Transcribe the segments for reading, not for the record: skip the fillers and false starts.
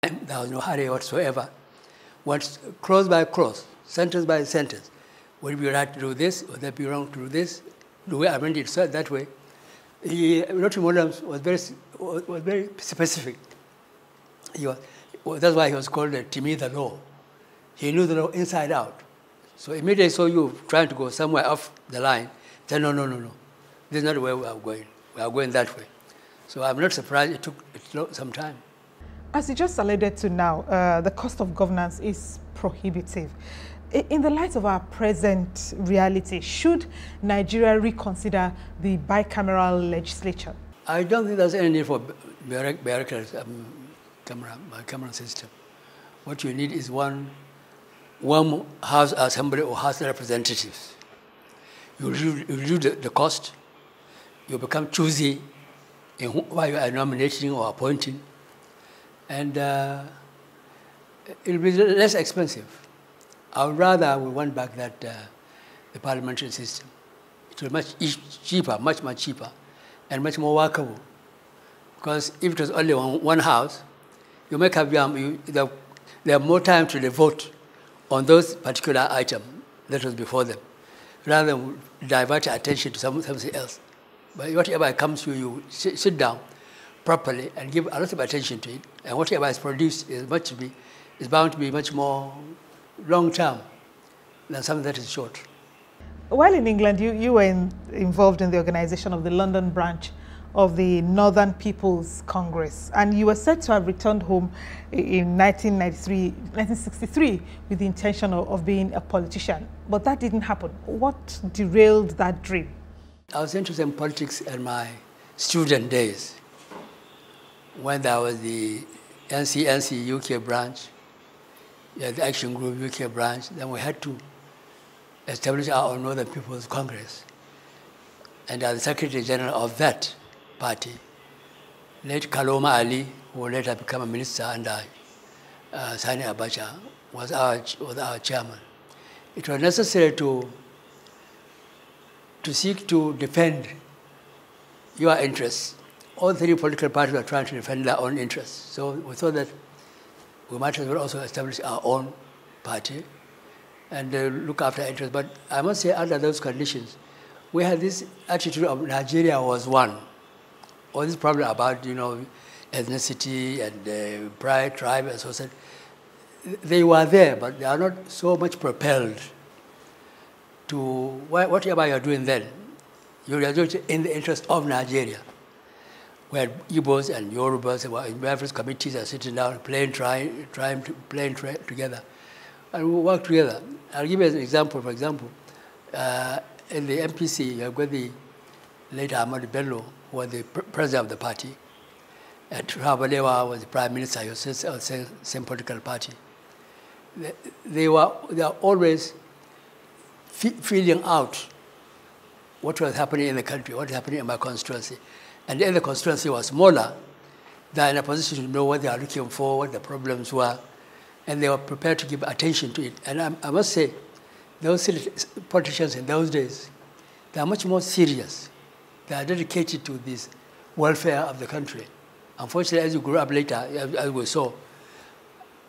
There was no hurry whatsoever. Once cross by cross, sentence by sentence, would it be right to do this? Would that be wrong to do this? The way I meant it said that way. Dr. Malami was very specific. That's why he was called to me the law. He knew the law inside out. So immediately saw you trying to go somewhere off the line, said, no. This is not the way we are going. We are going that way. So I'm not surprised it took some time. As you just alluded to now, the cost of governance is prohibitive. In the light of our present reality, should Nigeria reconsider the bicameral legislature? I don't think there's any need for bicameral system. What you need is one House Assembly or House Representatives. You reduce the cost. You become choosy in who you are nominating or appointing. And it'll be less expensive. I would rather we want back that the parliamentary system. It will be much cheaper, much cheaper, and much more workable. Because if it was only one house, you make have they have more time to devote on those particular items that was before them, rather than divert attention to something else. But whatever comes to you, sit down properly and give a lot of attention to it, and whatever is produced is bound to be much more long-term than something that is short. While in England, you were involved in the organization of the London branch of the Northern People's Congress, and you were said to have returned home in 1963 with the intention of being a politician. But that didn't happen. What derailed that dream? I was interested in politics in my student days, when there was the NCNC UK branch, the Action Group UK branch. Then we had to establish our own Northern People's Congress. And as the Secretary General of that party, late Kaloma Ali, who would later become a minister under Sani Abacha, was our chairman. It was necessary to seek to defend your interests. All three political parties were trying to defend their own interests. So we thought that we might as well also establish our own party and look after our interests. But I must say, under those conditions, we had this attitude of Nigeria was one. All this problem about, ethnicity and pride, tribe, and so on, they were there, but they are not so much propelled to whatever you are doing then. You are doing it in the interest of Nigeria, where Igbos and Yorubas in various committees are sitting down, trying to play together, and we work together. I'll give you an example. For example, in the MPC, you have got the late Ahmad Bello, who was the president of the party, and Rabalewa was the prime minister. He was the same political party. They are always feeling out what was happening in the country, what was happening in my constituency. And the other constituency was smaller. They are in a position to know what they are looking for, what the problems were, and they were prepared to give attention to it. And I must say, those politicians in those days, they are much more serious. They are dedicated to this welfare of the country. Unfortunately, as you grew up later, as we saw,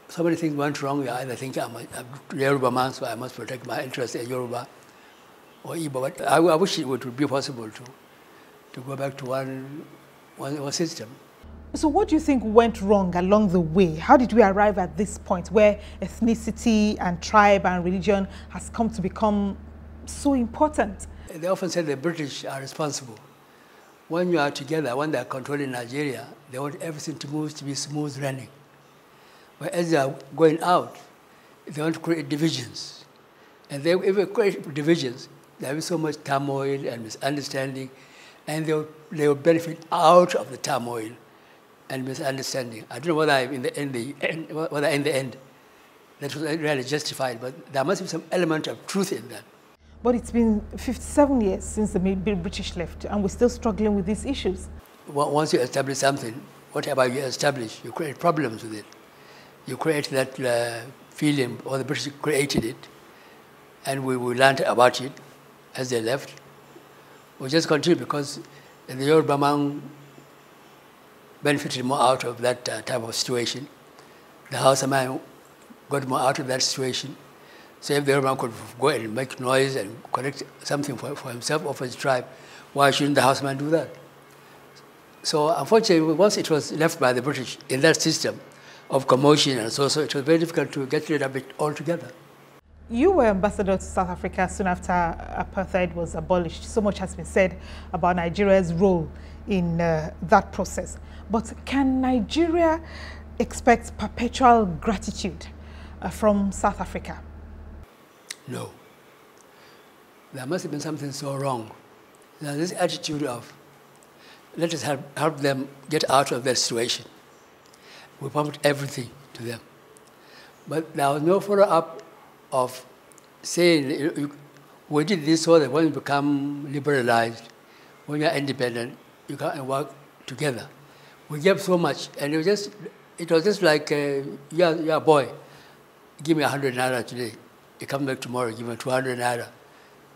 so many things went wrong. You either think I'm a Yoruba man, so I must protect my interests in Yoruba or Igbo. But I wish it would be possible to go back to one system. So what do you think went wrong along the way? How did we arrive at this point where ethnicity and tribe and religion has come to become so important? They often say the British are responsible. When you are together, when they are controlling Nigeria, they want everything to be smooth running. But as they are going out, they want to create divisions. And if they create divisions, there will be so much turmoil and misunderstanding, and they will benefit out of the turmoil and misunderstanding. I don't know whether in the end that was really justified, but there must be some element of truth in that. But it's been 57 years since the British left, and we're still struggling with these issues. Once you establish something, whatever you establish, you create problems with it. You create that feeling, or the British created it, and we learned about it as they left. We just continue because the Yoruba man benefited more out of that type of situation, the Hausaman got more out of that situation. So if the Yoruba could go and make noise and collect something for himself or for his tribe, why shouldn't the Hausaman do that? So unfortunately, once it was left by the British in that system of commotion and so, it was very difficult to get rid of it altogether. You were ambassador to South Africa soon after apartheid was abolished. So much has been said about Nigeria's role in that process. But can Nigeria expect perpetual gratitude from South Africa? No. There must have been something so wrong. Now, this attitude of, let us help them get out of their situation. We pumped everything to them. But there was no follow-up of saying, we did this so that when you become liberalized, when you're independent, you can work together. We gave so much, and it was just like, you're a boy, give me 100 naira today. You come back tomorrow, give him 200 naira.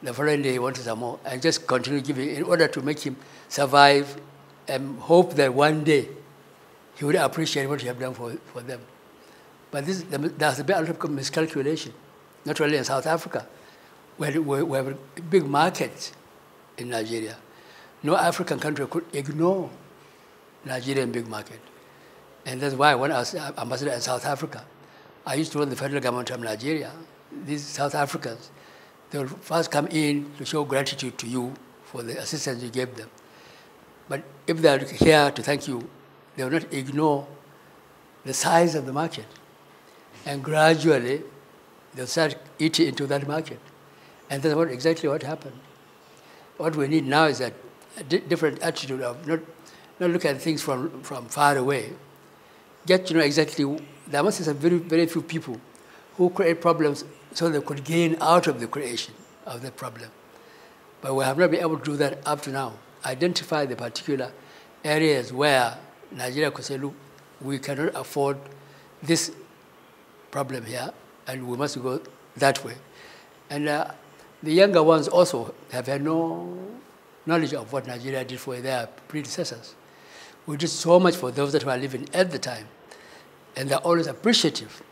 The following day, he wanted some more, and just continue giving in order to make him survive and hope that one day he would appreciate what you have done for them. But there's a bit of miscalculation, not only in South Africa, where we have a big market in Nigeria. No African country could ignore Nigerian big market. And that's why when I was ambassador in South Africa, I used to run the federal government of Nigeria. These South Africans, they will first come in to show gratitude to you for the assistance you gave them. But if they are here to thank you, they will not ignore the size of the market. And gradually, they'll start eating into that market. And that's exactly what happened. What we need now is a different attitude of not look at things from far away. Get to know exactly, there must be some very, very few people who create problems so they could gain out of the creation of the problem. But we have not been able to do that up to now. Identify the particular areas where Nigeria could say, look, we cannot afford this problem here, and we must go that way. And the younger ones also have had no knowledge of what Nigeria did for their predecessors. We did so much for those that were living at the time, and they're always appreciative